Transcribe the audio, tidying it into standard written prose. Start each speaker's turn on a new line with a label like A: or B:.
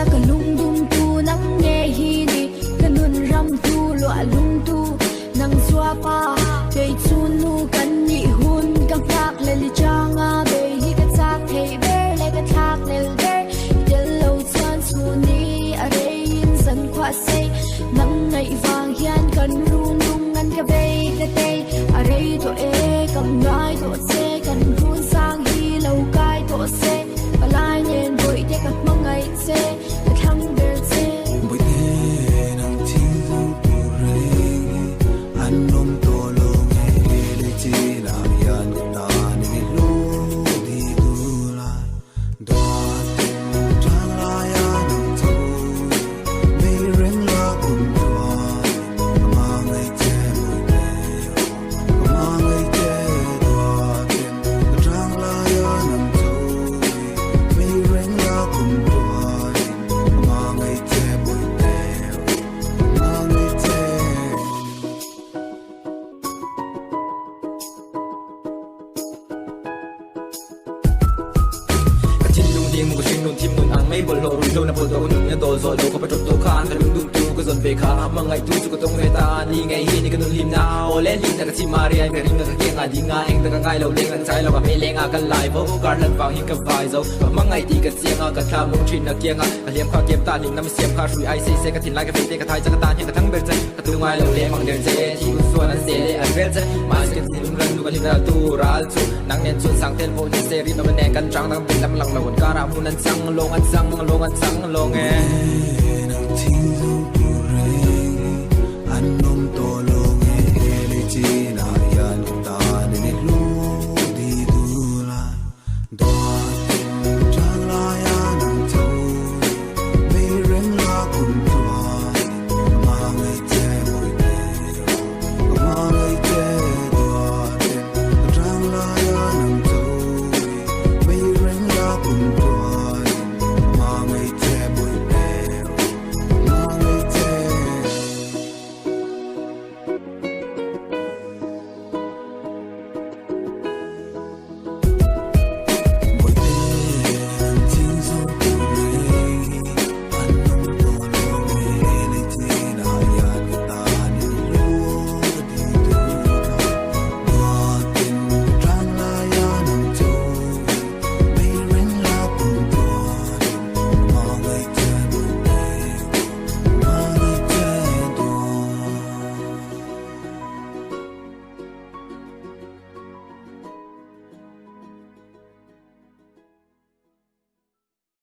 A: sa kalung dum tu nang nghe hi ni kanun ram tu lo alung tu nang zua pa pe chun nu kan ni hun ka phak le li changa be hi ka chak thei be le ka thak lel be del lo chan su ni are in san khwa se nang ngai wang hian kan ru nung ngan ka be ka te are to e kam ngai to se kan run sang hi lo kai to se palai nen boi te ka mangai se ka thang ber se
B: boi te nang ching zo pu re an nom to lo nge le chi la yan ta ni lo di du la do tin chang la ya nang zo me ren la kun do ma ngai che boi te ma ngai che do tin chang la ya nang zo me ren la kun do ma ngai che boi te ma ngai che
C: Chin lung ding mu sing nun tim nun ang mai bol lo ru lo na bol do nun ya do zo lo ko pa to khan ka lung dum tu ko zon ve kha ma ngai tu chu ko tong ngai ta ni ngai hi ni ka nun lim na o le lim na ka chi mari ai ka ring ka ke nga ding nga eng da ka ngai lo leng ang chai lo ka me leng a ka lai bo gar lan wang hi ka vai zo ma ngai ti ka chiang a ka tham lung thin na kiang a ka liam kha kem ta ning nam siam kha shui ai se ka thin lai ka fe te ka thai cha ka ta hi ka thang ber che ka tu ngai lo le mang der che chi ku suan an se le an ber che ma se ken sim ran du ka lim na tu ral chu nang nen chun sang tel bo ni se ri no ben kan chang nang bin lam lang lo ka ra mun an sang long an sang long e